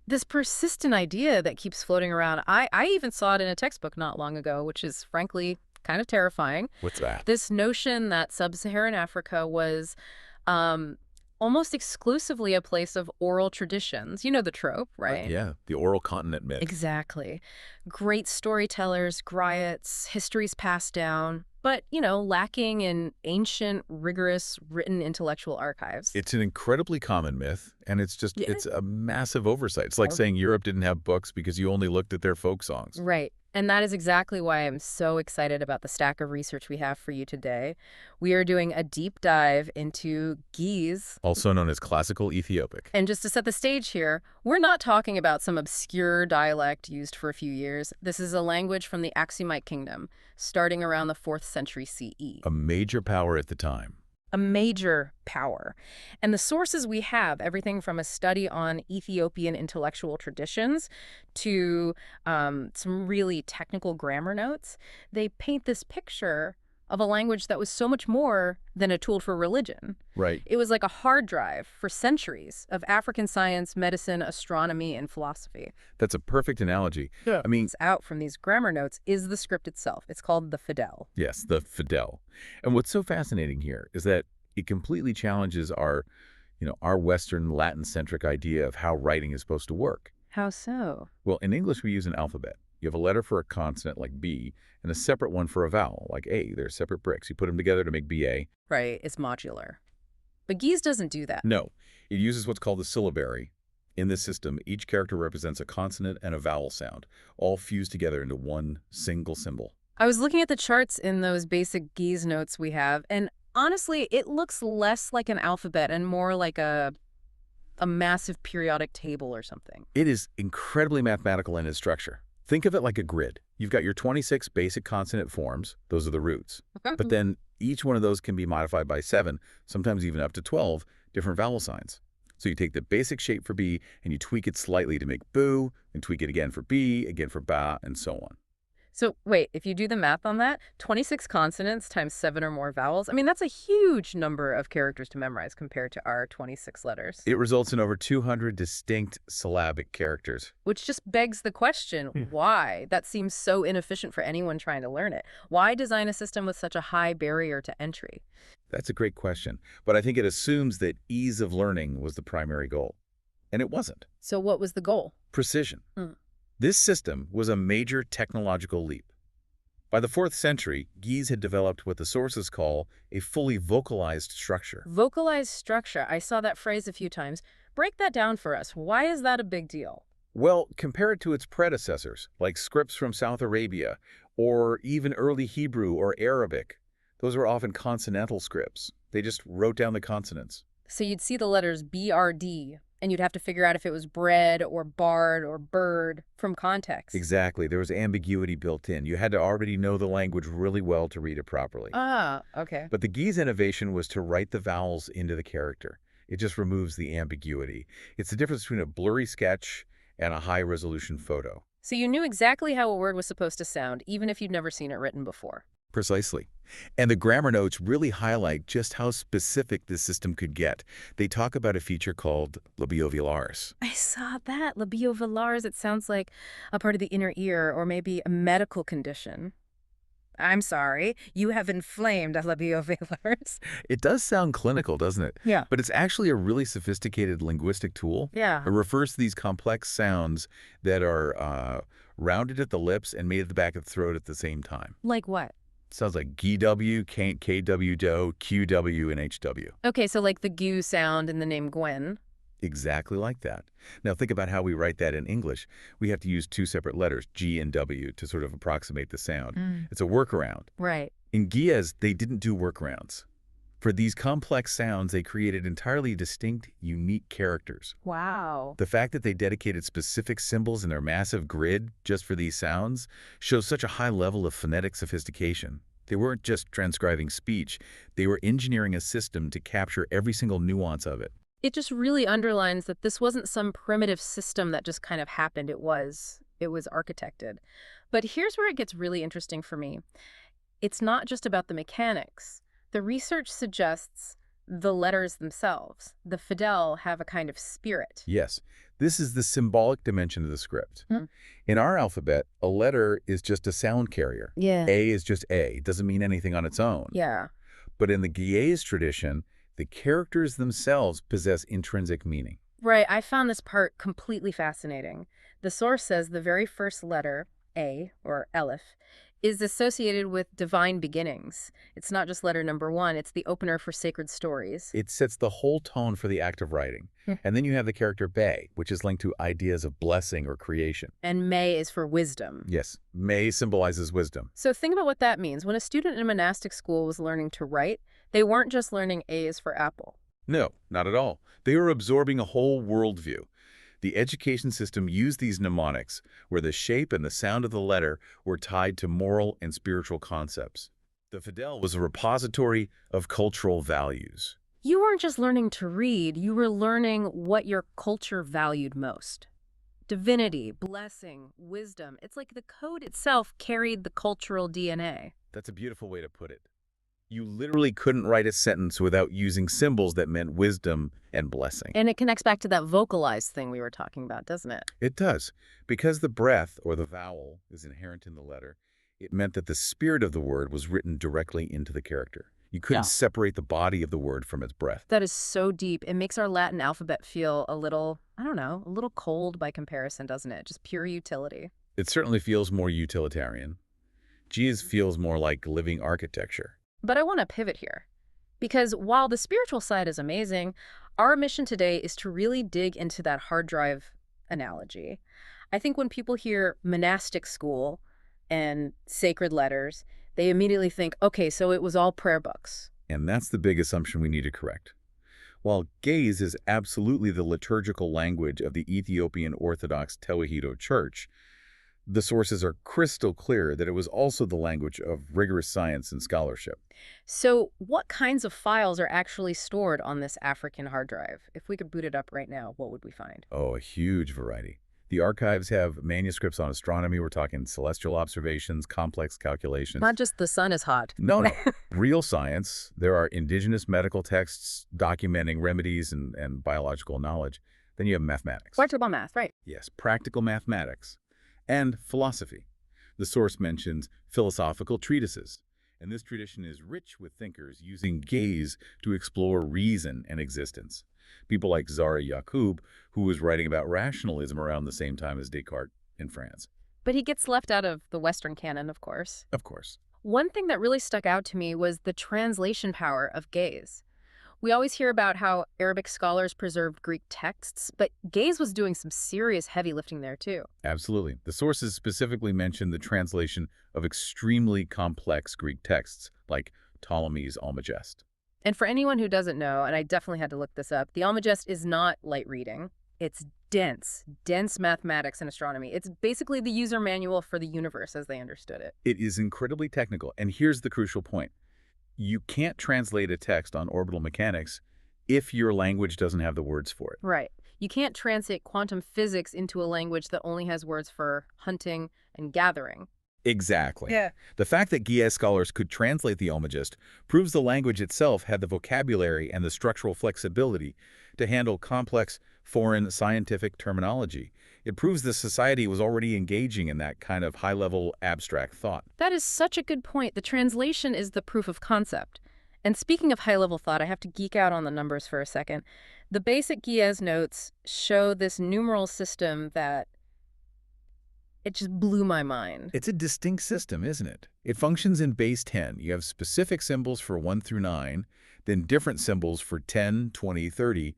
this persistent idea that keeps floating around. I even saw it in a textbook not long ago, which is frankly kind of terrifying. What's that? This notion that sub-Saharan Africa was um, almost exclusively a place of oral traditions. You know the trope, right? Yeah, the oral continent myth. Exactly. Great storytellers, griots, histories passed down, but, lacking in ancient, rigorous, written intellectual archives. It's an incredibly common myth, and Yeah. it's a massive oversight. It's like saying Europe didn't have books because you only looked at their folk songs. Right. And that is exactly why I'm so excited about the stack of research we have for you today. We are doing a deep dive into Ge'ez. Also known as classical Ethiopic. And just to set the stage here, we're not talking about some obscure dialect used for a few years. This is a language from the Aksumite Kingdom, starting around the 4th century CE. A major power at the time. A major power. And the sources we have, everything from a study on Ethiopian intellectual traditions to some really technical grammar notes, they paint this picture of a language that was so much more than a tool for religion. Right. It was like a hard drive for centuries of African science, medicine, astronomy, and philosophy. That's a perfect analogy. Yeah. I mean, What's out from these grammar notes is the script itself. It's called the Fidel. yes, the Fidel. And what's so fascinating here is that it completely challenges our Western Latin-centric idea of how writing is supposed to work. How so? Well, in English, we use an alphabet. You have a letter for a consonant like B and a separate one for a vowel like A. They're separate bricks. You put them together to make BA. Right, it's modular. But Ge'ez doesn't do that. No, it uses what's called the syllabary. In this system, each character represents a consonant and a vowel sound, all fused together into one single symbol. I was looking at the charts in those basic Ge'ez notes we have, and honestly, it looks less like an alphabet and more like a massive periodic table or something. It is incredibly mathematical in its structure. Think of it like a grid. You've got your 26 basic consonant forms. Those are the roots. But then each one of those can be modified by 7, sometimes even up to 12, different vowel signs. So you take the basic shape for B and you tweak it slightly to make boo, and tweak it again for B, again for ba, and so on. So wait, if you do the math on that, 26 consonants times 7 or more vowels, I mean, that's a huge number of characters to memorize compared to our 26 letters. It results in over 200 distinct syllabic characters. Which just begs the question, why? That seems so inefficient for anyone trying to learn it. Why design a system with such a high barrier to entry? That's a great question, but I think it assumes that ease of learning was the primary goal. And it wasn't. So what was the goal? Precision. Hmm. This system was a major technological leap. By the 4th century, Ge'ez had developed what the sources call a fully vocalized structure. Vocalized structure. I saw that phrase a few times. Break that down for us. Why is that a big deal? Well, compare it to its predecessors, like scripts from South Arabia, or even early Hebrew or Arabic. Those were often consonantal scripts. They just wrote down the consonants. So you'd see the letters BRD, and you'd have to figure out if it was bread or bard or bird from context. Exactly. There was ambiguity built in. You had to already know the language really well to read it properly. Ah, okay. But the Ge'ez innovation was to write the vowels into the character. It just removes the ambiguity. It's the difference between a blurry sketch and a high-resolution photo. So you knew exactly how a word was supposed to sound, even if you'd never seen it written before. Precisely. And the grammar notes really highlight just how specific this system could get. They talk about a feature called labiovularis. I saw that. Labiovularis, it sounds like a part of the inner ear or maybe a medical condition. I'm sorry, you have inflamed labiovularis. It does sound clinical, doesn't it? Yeah. But it's actually a really sophisticated linguistic tool. Yeah. It refers to these complex sounds that are rounded at the lips and made at the back of the throat at the same time. Like what? Sounds like GW, KW, DO, QW, and HW. Okay, so like the GU sound in the name Gwen. Exactly like that. Now think about how we write that in English. We have to use 2 separate letters, G and W, to sort of approximate the sound. It's a workaround. Right. In Ge'ez, they didn't do workarounds. For these complex sounds, they created entirely distinct, unique characters. Wow. The fact that they dedicated specific symbols in their massive grid just for these sounds shows such a high level of phonetic sophistication. They weren't just transcribing speech, they were engineering a system to capture every single nuance of it. It just really underlines that this wasn't some primitive system that just kind of happened. It was architected. But here's where it gets really interesting for me. It's not just about the mechanics. The research suggests the letters themselves, the Fidel, have a kind of spirit. Yes, This is the symbolic dimension of the script. Hmm. In our alphabet, a letter is just a sound carrier. Yeah. A is just A. It doesn't mean anything on its own. Yeah. But in the Guiers tradition, the characters themselves possess intrinsic meaning. Right. I found this part completely fascinating. The source says the very first letter, A, or Aleph, is associated with divine beginnings. It's not just letter number one, it's the opener for sacred stories. It sets the whole tone for the act of writing. And then you have the character Be, which is linked to ideas of blessing or creation. And May is for wisdom. Yes, May symbolizes wisdom. So think about what that means. When a student in a monastic school was learning to write, they weren't just learning A is for apple. No, not at all. They were absorbing a whole worldview. The education system used these mnemonics, where the shape and the sound of the letter were tied to moral and spiritual concepts. The Fidel was a repository of cultural values. You weren't just learning to read, you were learning what your culture valued most. Divinity, blessing, wisdom. It's like the code itself carried the cultural DNA. That's a beautiful way to put it. You literally couldn't write a sentence without using symbols that meant wisdom and blessing. And it connects back to that vocalized thing we were talking about, doesn't it? It does. Because the breath, or the vowel, is inherent in the letter, it meant that the spirit of the word was written directly into the character. You couldn't separate the body of the word from its breath. That is so deep. It makes our Latin alphabet feel a little, I don't know, a little cold by comparison, doesn't it? Just pure utility. It certainly feels more utilitarian. Ge'ez feels more like living architecture. But I want to pivot here, because while the spiritual side is amazing, our mission today is to really dig into that hard drive analogy. I think when people hear monastic school and sacred letters, they immediately think, okay, so it was all prayer books. And that's the big assumption we need to correct. While Ge'ez is absolutely the liturgical language of the Ethiopian Orthodox Tewahedo Church, the sources are crystal clear that it was also the language of rigorous science and scholarship. So what kinds of files are actually stored on this African hard drive? If we could boot it up right now, what would we find? Oh, a huge variety. The archives have manuscripts on astronomy. We're talking celestial observations, complex calculations. Not just the sun is hot. No. Real science. There are indigenous medical texts documenting remedies and biological knowledge. Then you have mathematics. What about math, right? Yes, practical mathematics. And philosophy. The source mentions philosophical treatises, and this tradition is rich with thinkers using gaze to explore reason and existence. People like Zara Yacoub, who was writing about rationalism around the same time as Descartes in France. But he gets left out of the Western canon, of course. Of course. One thing that really stuck out to me was the translation power of gaze. We always hear about how Arabic scholars preserved Greek texts, but Ge'ez was doing some serious heavy lifting there too. Absolutely. The sources specifically mention the translation of extremely complex Greek texts, like Ptolemy's Almagest. And for anyone who doesn't know, and I definitely had to look this up, the Almagest is not light reading. It's dense mathematics and astronomy. It's basically the user manual for the universe as they understood it. It is incredibly technical, and here's the crucial point. You can't translate a text on orbital mechanics if your language doesn't have the words for it. Right. You can't translate quantum physics into a language that only has words for hunting and gathering. Exactly. Yeah. The fact that Ge'ez scholars could translate the Almagest proves the language itself had the vocabulary and the structural flexibility to handle complex foreign scientific terminology. It proves the society was already engaging in that kind of high-level abstract thought. That is such a good point. The translation is the proof of concept. And speaking of high-level thought, I have to geek out on the numbers for a second. The basic Ge'ez notes show this numeral system that it just blew my mind. It's a distinct system, isn't it? It functions in base 10. You have specific symbols for 1 through 9, then different symbols for 10, 20, 30,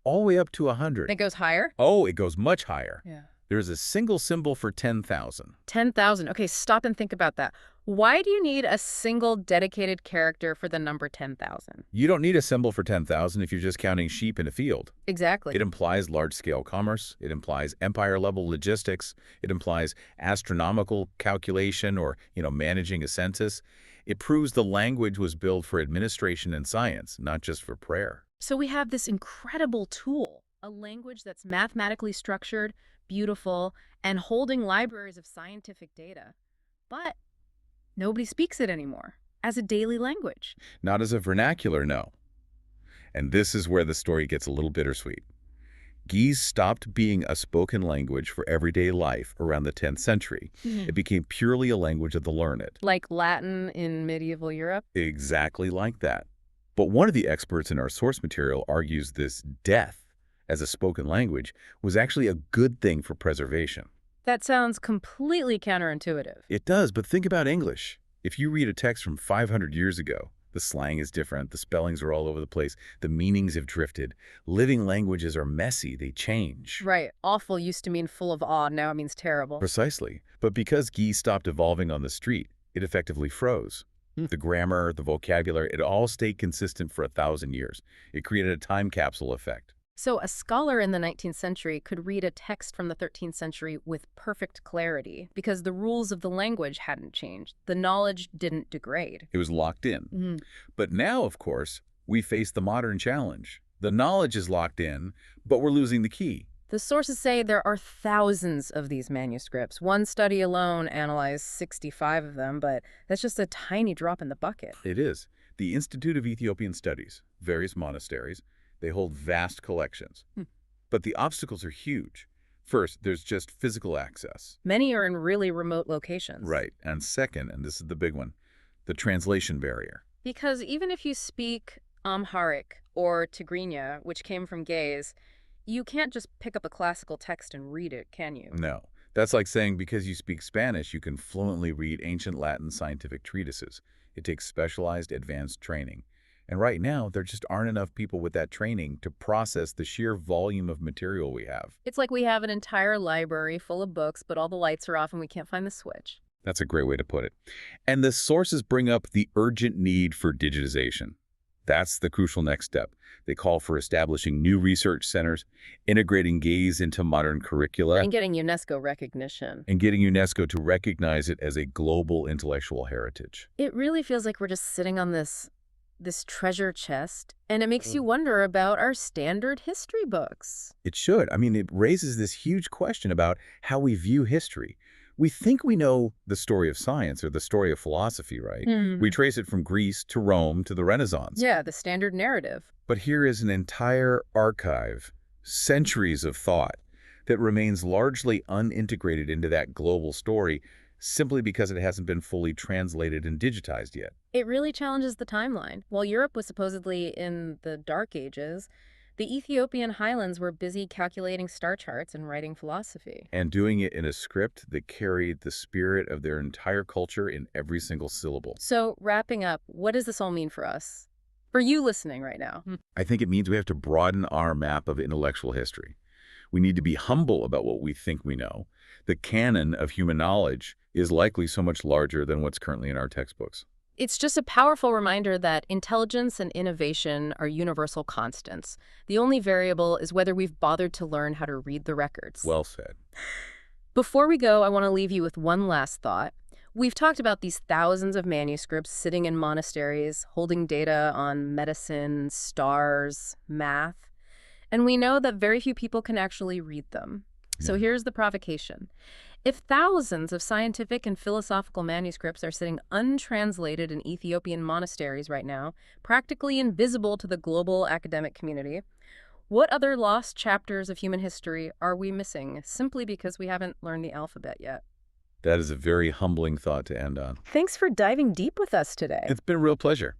all the way up to 100. It goes higher? Oh, it goes much higher. Yeah. There's a single symbol for 10,000. 10,000. Okay, stop and think about that. Why do you need a single dedicated character for the number 10,000? You don't need a symbol for 10,000 if you're just counting sheep in a field. Exactly. It implies large-scale commerce. It implies empire-level logistics. It implies astronomical calculation or, managing a census. It proves the language was built for administration and science, not just for prayer. So we have this incredible tool, a language that's mathematically structured, beautiful, and holding libraries of scientific data. But nobody speaks it anymore as a daily language. Not as a vernacular, no. And this is where the story gets a little bittersweet. Ge'ez stopped being a spoken language for everyday life around the 10th century. Mhm. It became purely a language of the learned. Like Latin in medieval Europe? Exactly like that. But one of the experts in our source material argues this death as a spoken language was actually a good thing for preservation. That sounds completely counterintuitive. It does, but think about English. If you read a text from 500 years ago, the slang is different, the spellings are all over the place, the meanings have drifted. Living languages are messy, they change. Right. Awful used to mean full of awe, now it means terrible. Precisely. But because Ge'ez stopped evolving on the street, it effectively froze. The grammar, the vocabulary, it all stayed consistent for 1,000 years. It created a time capsule effect. So a scholar in the 19th century could read a text from the 13th century with perfect clarity because the rules of the language hadn't changed. The knowledge didn't degrade. It was locked in. Mhm. But now, of course, we face the modern challenge. The knowledge is locked in, but we're losing the key. The sources say there are thousands of these manuscripts. One study alone analyzed 65 of them, but that's just a tiny drop in the bucket. It is. The Institute of Ethiopian Studies, various monasteries, they hold vast collections. But the obstacles are huge. First, there's just physical access. Many are in really remote locations. Right. And second, and this is the big one, the translation barrier. Because even if you speak Amharic or Tigrinya, which came from Ge'ez, you can't just pick up a classical text and read it, can you? No. That's like saying because you speak Spanish, you can fluently read ancient Latin scientific treatises. It takes specialized, advanced training. And right now, there just aren't enough people with that training to process the sheer volume of material we have. It's like we have an entire library full of books, but all the lights are off and we can't find the switch. That's a great way to put it. And the sources bring up the urgent need for digitization. That's the crucial next step. They call for establishing new research centers, integrating Ge'ez into modern curricula, And getting UNESCO recognition. and getting UNESCO to recognize it as a global intellectual heritage. It really feels like we're just sitting on this treasure chest, and it makes you wonder about our standard history books. It should. I mean, it raises this huge question about how we view history. We think we know the story of science or the story of philosophy, right? We trace it from Greece to Rome to the Renaissance. Yeah, the standard narrative. But here is an entire archive, centuries of thought, that remains largely unintegrated into that global story simply because it hasn't been fully translated and digitized yet. It really challenges the timeline. While Europe was supposedly in the Dark Ages, the Ethiopian highlands were busy calculating star charts and writing philosophy. And doing it in a script that carried the spirit of their entire culture in every single syllable. So, wrapping up, what does this all mean for us? For you listening right now. I think it means we have to broaden our map of intellectual history. We need to be humble about what we think we know. The canon of human knowledge is likely so much larger than what's currently in our textbooks. It's just a powerful reminder that intelligence and innovation are universal constants. The only variable is whether we've bothered to learn how to read the records. Well said. Before we go, I want to leave you with one last thought. We've talked about these thousands of manuscripts sitting in monasteries, holding data on medicine, stars, math, and we know that very few people can actually read them. So Yeah. here's the provocation. If thousands of scientific and philosophical manuscripts are sitting untranslated in Ethiopian monasteries right now, practically invisible to the global academic community, what other lost chapters of human history are we missing simply because we haven't learned the alphabet yet? That is a very humbling thought to end on. Thanks for diving deep with us today. It's been a real pleasure.